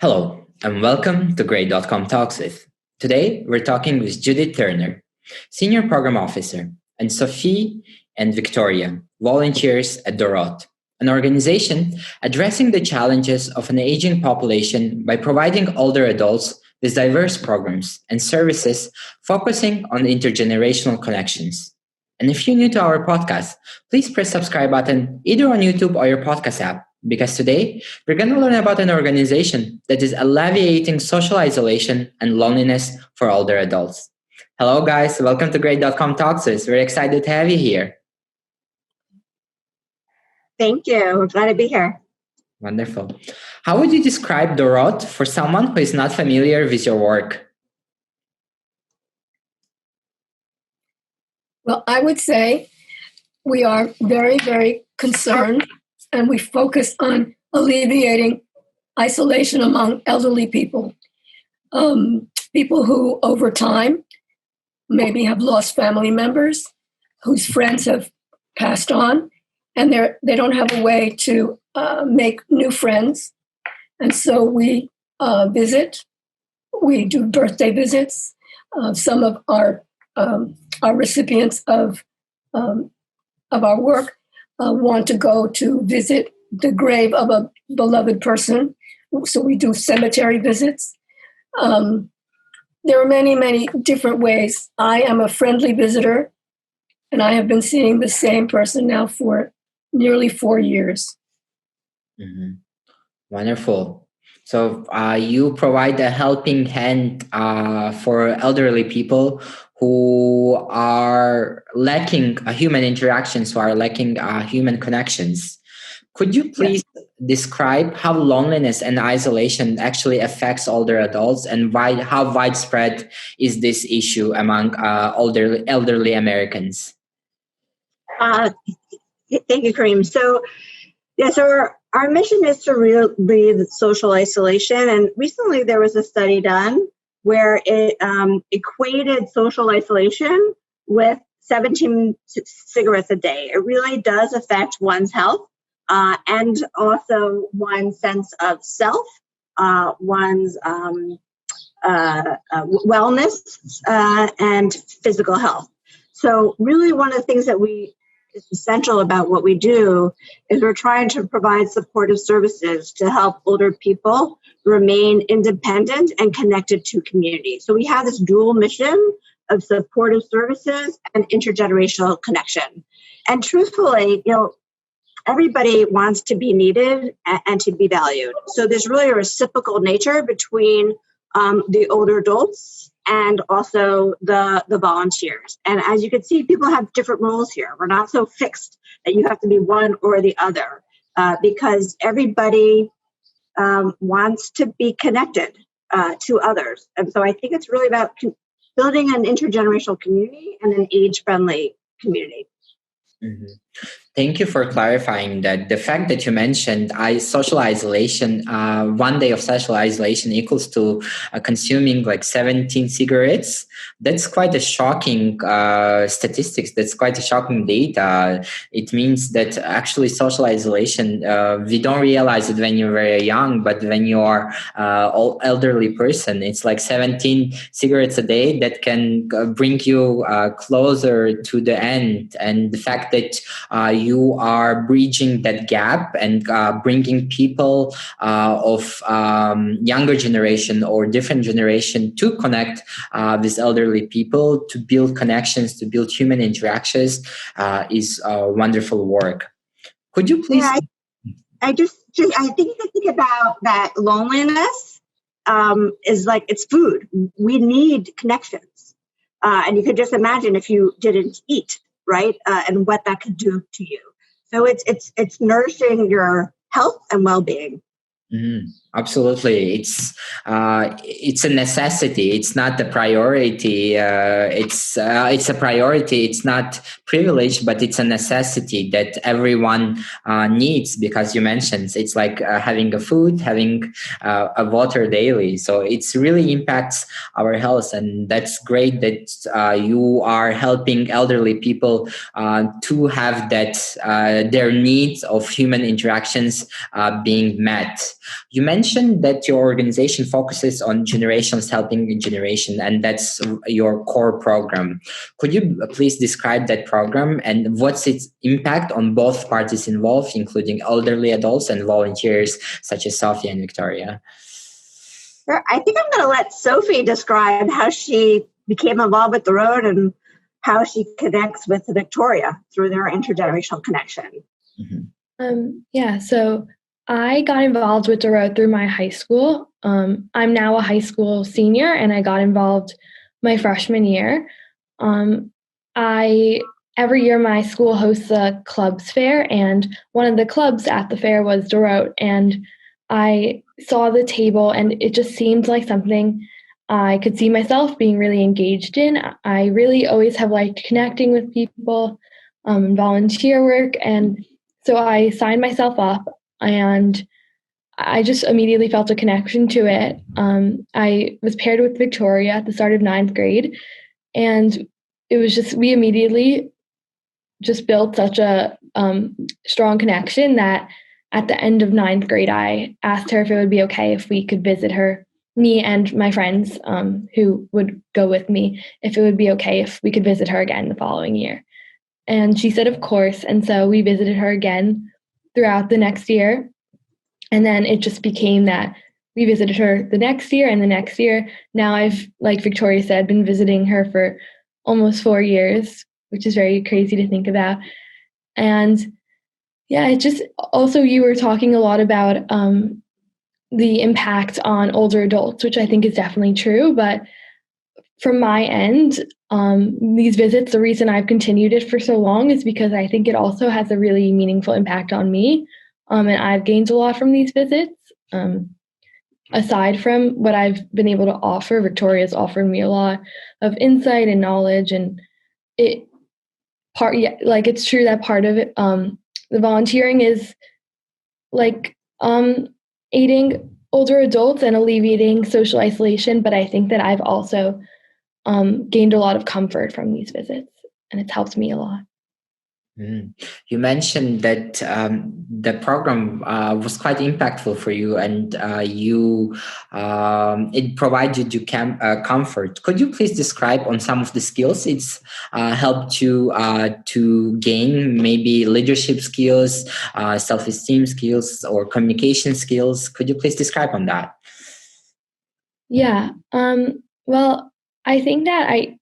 Hello, and welcome to Grade.com Talks With. Today, we're talking with Judith Turner, Senior Program Officer, and Sophie and Victoria, volunteers at DOROT, an organization addressing the challenges of an aging population by providing older adults with diverse programs and services focusing on intergenerational connections. And if you're new to our podcast, please press subscribe button either on YouTube or your podcast app because today we're going to learn about an organization that is alleviating social isolation and loneliness for older adults. Hello, guys. Welcome to Grade.com Talks. We're excited to have you here. Thank you. We're glad to be here. Wonderful. How would you describe DOROT for someone who is not familiar with your work? Well, I would say we are very, very concerned and we focus on alleviating isolation among elderly people. People who over time maybe have lost family members, whose friends have passed on, and they don't have a way to make new friends. And so we visit, we do birthday visits. Some of our recipients of our work want to go to visit the grave of a beloved person. So we do cemetery visits. There are many, many different ways. I am a friendly visitor, and I have been seeing the same person now for nearly 4 years. Mm-hmm. Wonderful. So you provide a helping hand for elderly people who are lacking human interactions, who are lacking human connections. Could you please describe how loneliness and isolation actually affects older adults and how widespread is this issue among elderly Americans? Thank you, Kareem. So our mission is to relieve social isolation. And recently there was a study done where it equated social isolation with 17 cigarettes a day. It really does affect one's health and also one's sense of self, one's wellness, and physical health. So really one of the things that is essential about what we do is we're trying to provide supportive services to help older people remain independent and connected to community. So we have this dual mission of supportive services and intergenerational connection. And truthfully, everybody wants to be needed and to be valued. So there's really a reciprocal nature between the older adults and also the volunteers. And as you can see, people have different roles here. We're not so fixed that you have to be one or the other because everybody wants to be connected to others. And so I think it's really about building an intergenerational community and an age-friendly community. Mm-hmm. Thank you for clarifying that. The fact that you mentioned social isolation, 1 day of social isolation equals to consuming like 17 cigarettes. That's quite a shocking statistics. That's quite a shocking data. It means that actually social isolation, we don't realize it when you're very young, but when you are an elderly person, it's like 17 cigarettes a day that can bring you closer to the end. And the fact that you are bridging that gap and bringing people of younger generation or different generation to connect with elderly people, to build connections, to build human interactions is wonderful work. Could you please? Yeah, I think you can think about that loneliness is like it's food. We need connections. And you could just imagine if you didn't eat, right? And what that could do to you. So it's nourishing your health and well-being. Mm-hmm. Absolutely, it's a necessity. It's not a priority. It's a priority. It's not privilege, but it's a necessity that everyone needs. Because you mentioned it's like having a food, having a water daily. So it's really impacts our health, and that's great that you are helping elderly people to have that their needs of human interactions being met. You mentioned that your organization focuses on generations helping a generation, and that's your core program. Could you please describe that program and what's its impact on both parties involved, including elderly adults and volunteers such as Sophia and Victoria? Sure. I think I'm going to let Sophie describe how she became involved with DOROT and how she connects with Victoria through their intergenerational connection. So I got involved with DOROT through my high school. I'm now a high school senior, and I got involved my freshman year. Every year my school hosts a clubs fair, and one of the clubs at the fair was DOROT, and I saw the table, and it just seemed like something I could see myself being really engaged in. I really always have liked connecting with people, volunteer work, and so I signed myself up, and I just immediately felt a connection to it. I was paired with Victoria at the start of 9th grade, and it was just, we immediately just built such a strong connection that at the end of 9th grade, I asked her if it would be okay if we could visit her, me and my friends who would go with me, if it would be okay if we could visit her again the following year. And she said, of course. And so we visited her again throughout the next year. And then it just became that we visited her the next year and the next year. Now I've, like Victoria said, been visiting her for almost 4 years, which is very crazy to think about. And yeah, it just also, you were talking a lot about the impact on older adults, which I think is definitely true. But from my end, these visits, the reason I've continued it for so long is because I think it also has a really meaningful impact on me. And I've gained a lot from these visits. Aside from what I've been able to offer, Victoria's offered me a lot of insight and knowledge. And it's true that part of it, the volunteering is like aiding older adults and alleviating social isolation. But I think that I've also gained a lot of comfort from these visits, and it's helped me a lot. You mentioned that the program was quite impactful for you, and it provided you comfort. Could you please describe on some of the skills it's helped you to gain? Maybe leadership skills, self-esteem skills, or communication skills. Could you please describe on that? Yeah. Well, I think that I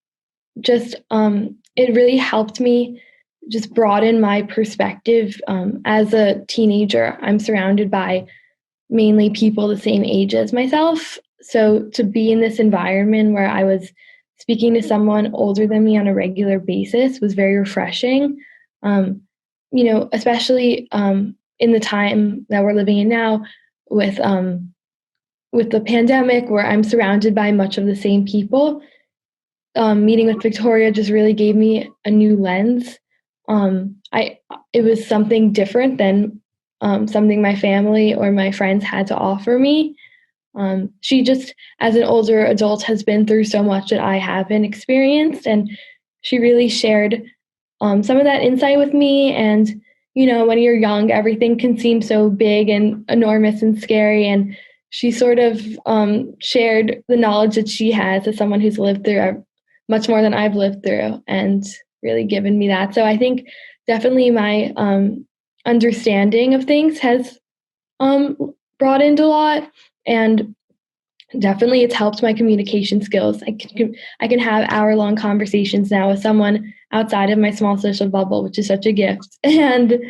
just it really helped me just broaden my perspective. As a teenager, I'm surrounded by mainly people the same age as myself. So to be in this environment where I was speaking to someone older than me on a regular basis was very refreshing. Especially in the time that we're living in now with the pandemic, where I'm surrounded by much of the same people. Meeting with Victoria just really gave me a new lens. It was something different than something my family or my friends had to offer me. She just, as an older adult, has been through so much that I haven't experienced, and she really shared some of that insight with me. And when you're young, everything can seem so big and enormous and scary, and she sort of shared the knowledge that she has as someone who's lived through much more than I've lived through, and really given me that. So I think definitely my understanding of things has broadened a lot, and definitely it's helped my communication skills. I can have hour-long conversations now with someone outside of my small social bubble, which is such a gift. And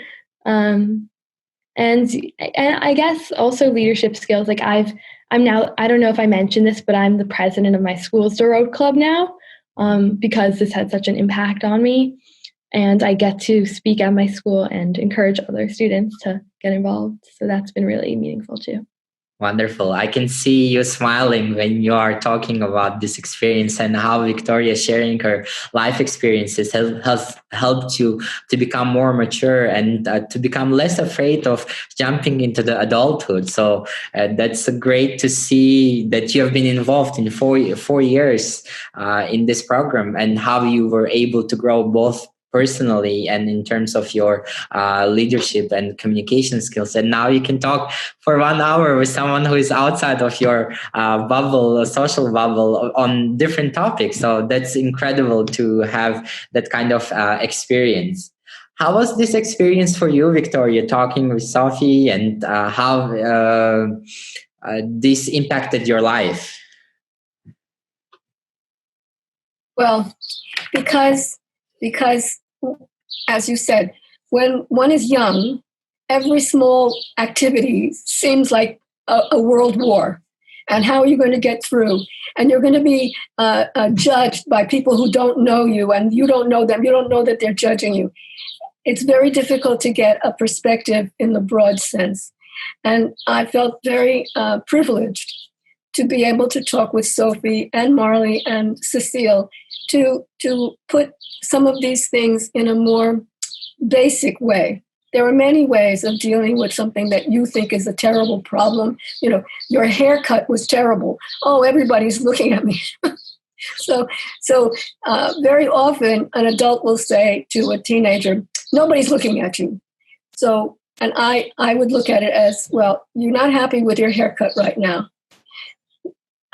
I guess also leadership skills. Like I'm now, I don't know if I mentioned this, but I'm the president of my school's DOROT club now, because this had such an impact on me. And I get to speak at my school and encourage other students to get involved. So that's been really meaningful too. Wonderful. I can see you smiling when you are talking about this experience, and how Victoria sharing her life experiences has helped you to become more mature and to become less afraid of jumping into the adulthood. So that's great to see that you have been involved in four years in this program, and how you were able to grow both personally and in terms of your leadership and communication skills. And now you can talk for 1 hour with someone who is outside of your bubble, a social bubble, on different topics. So that's incredible to have that kind of experience. How was this experience for you, Victoria, talking with Sophie, and how this impacted your life? Well, because as you said, when one is young, every small activity seems like a world war. And how are you going to get through? And you're going to be judged by people who don't know you, and you don't know them. You don't know that they're judging you. It's very difficult to get a perspective in the broad sense. And I felt very privileged to be able to talk with Sophie and Marley and Cecile to put some of these things in a more basic way. There are many ways of dealing with something that you think is a terrible problem. You know, your haircut was terrible. Oh, everybody's looking at me. So very often an adult will say to a teenager, nobody's looking at you. So, and I would look at it as, well, you're not happy with your haircut right now.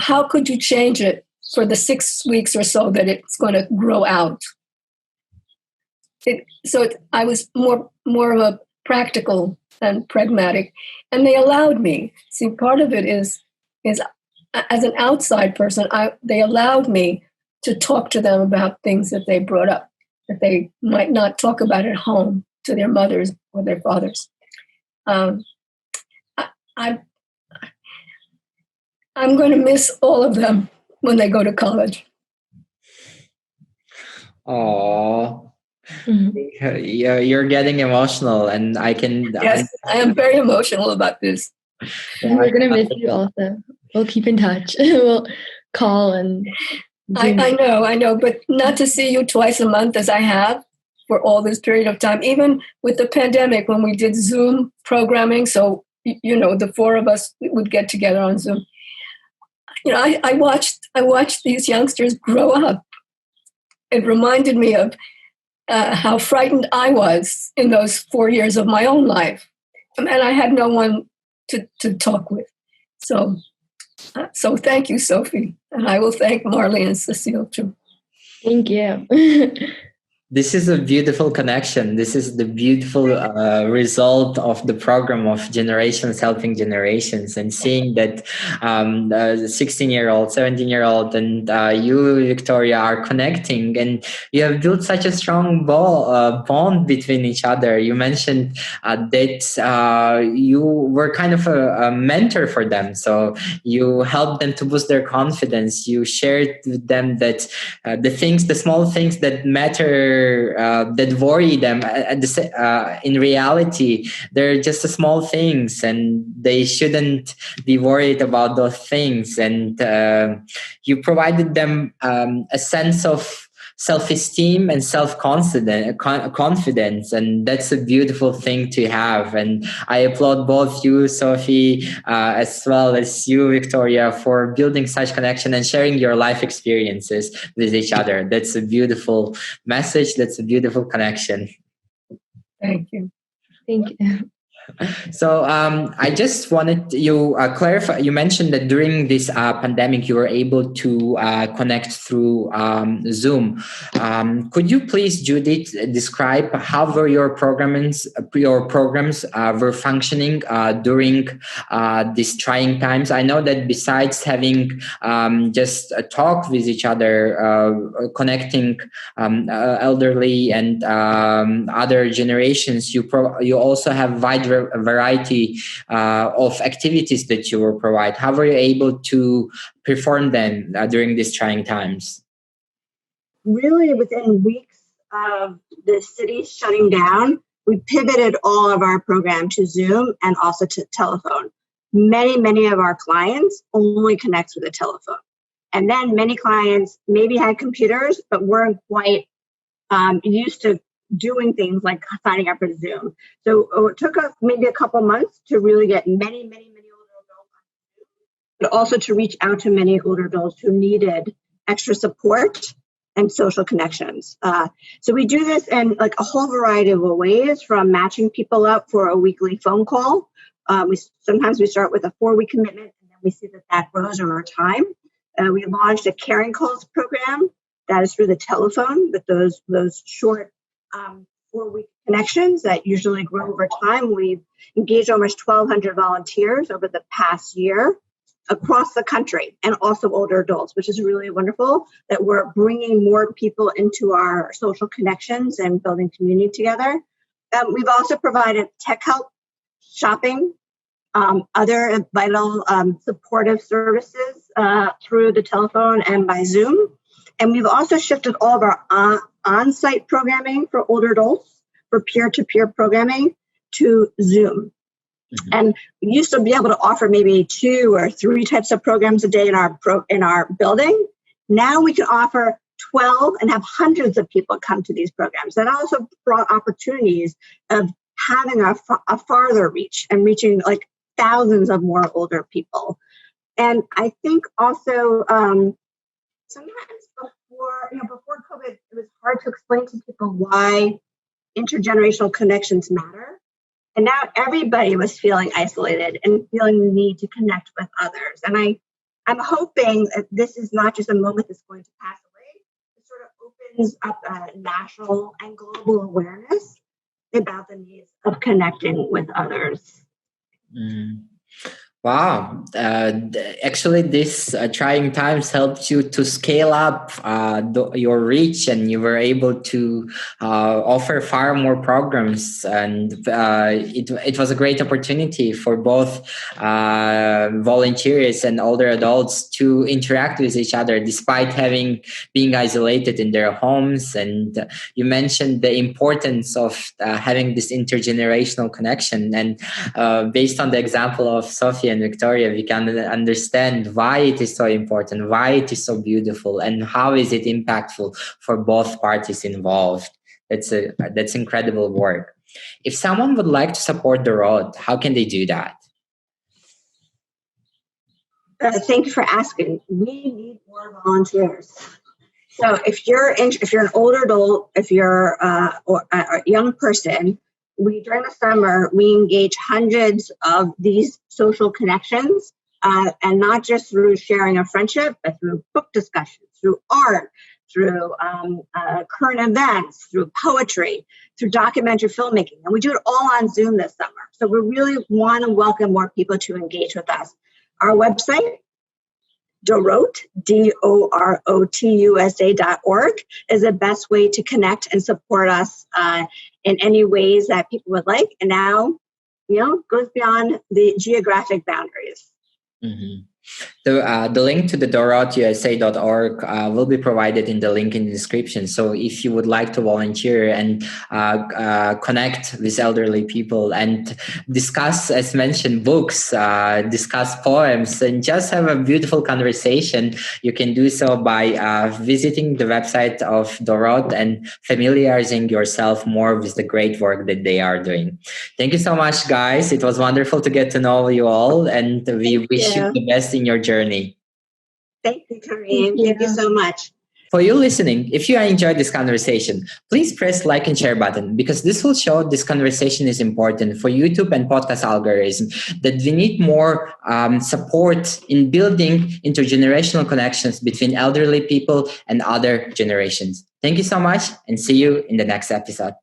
How could you change it for the 6 weeks or so that it's going to grow out? I was more of a practical and pragmatic, and they allowed me. See, part of it is as an outside person, they allowed me to talk to them about things that they brought up that they might not talk about at home to their mothers or their fathers. I'm going to miss all of them when they go to college. Oh. Yeah, you're getting emotional, and I can. Yes, I am very emotional about this. We're gonna miss you also. We'll keep in touch. We'll call and. I know, but not to see you twice a month as I have for all this period of time. Even with the pandemic, when we did Zoom programming, so the four of us would get together on Zoom. I watched these youngsters grow up. It reminded me of how frightened I was in those 4 years of my own life. And I had no one to talk with. So thank you, Sophie. And I will thank Marley and Cecile too. Thank you. This is a beautiful connection. This is the beautiful result of the program of Generations Helping Generations, and seeing that the 16-year-old, 17-year-old, and you, Victoria, are connecting, and you have built such a strong bond between each other. You mentioned that you were kind of a mentor for them, so you helped them to boost their confidence. You shared with them that the small things that matter, that worry them, in reality, they're just the small things, and they shouldn't be worried about those things. And you provided them a sense of self-esteem and confidence, and that's a beautiful thing to have. And I applaud both you, Sophie, as well as you, Victoria, for building such connection and sharing your life experiences with each other. That's a beautiful message. That's a beautiful connection. Thank you. Thank you. So I just wanted you clarify. You mentioned that during this pandemic, you were able to connect through Zoom. Could you please, Judith, describe how were your programs were functioning during these trying times? I know that besides having just a talk with each other, connecting elderly and other generations, you also have wide variety of activities that you will provide. How were you able to perform them during these trying times? Really, within weeks of the city shutting down, we pivoted all of our program to Zoom and also to telephone. Many of our clients only connect with a telephone. And then many clients maybe had computers, but weren't quite used to doing things like signing up for Zoom. So it took us maybe a couple months to really get many older adults on Zoom, but also to reach out to many older adults who needed extra support and social connections. So we do this in like a whole variety of ways, from matching people up for a weekly phone call. Sometimes we start with a 4-week commitment, and then we see that grows over time. We launched a caring calls program that is through the telephone with those short 4-week connections that usually grow over time. We've engaged almost 1,200 volunteers over the past year across the country, and also older adults, which is really wonderful that we're bringing more people into our social connections and building community together. We've also provided tech help, shopping, other vital supportive services through the telephone and by Zoom. And we've also shifted all of our on-site programming for older adults, for peer-to-peer programming, to Zoom. Mm-hmm. And we used to be able to offer maybe 2 or 3 types of programs a day in our building. Now we can offer 12 and have hundreds of people come to these programs. That also brought opportunities of having a farther reach and reaching like thousands of more older people. And I think also sometimes before COVID, it was hard to explain to people why intergenerational connections matter. And now everybody was feeling isolated and feeling the need to connect with others. And I'm hoping that this is not just a moment that's going to pass away. It sort of opens up a national and global awareness about the needs of connecting with others. Mm. Wow. Actually, these trying times helped you to scale up your reach, and you were able to offer far more programs. And it was a great opportunity for both volunteers and older adults to interact with each other despite being isolated in their homes. And you mentioned the importance of having this intergenerational connection. And based on the example of Sophie and Victoria, we can understand why it is so important, why it is so beautiful, and how is it impactful for both parties involved. That's incredible work. If someone would like to support DOROT, how can they do that? Thank you for asking. We need more volunteers. So if you're an older adult, if you're a young person, during the summer, we engage hundreds of these social connections, and not just through sharing a friendship, but through book discussions, through art, through current events, through poetry, through documentary filmmaking. And we do it all on Zoom this summer. So we really want to welcome more people to engage with us. Our website, DOROT, DOROTUSA.org, is the best way to connect and support us in any ways that people would like. And now, goes beyond the geographic boundaries. Mm-hmm. The link to the DOROTUSA.org will be provided in the link in the description. So if you would like to volunteer and connect with elderly people and discuss, as mentioned, books, discuss poems, and just have a beautiful conversation, you can do so by visiting the website of DOROT and familiarizing yourself more with the great work that they are doing. Thank you so much, guys. It was wonderful to get to know you all, and we wish you the best in your journey. Thank you, Kareem. Thank you so much. For you listening, if you enjoyed this conversation, please press like and share button, because this will show this conversation is important for YouTube and podcast algorithm, that we need more support in building intergenerational connections between elderly people and other generations. Thank you so much, and see you in the next episode.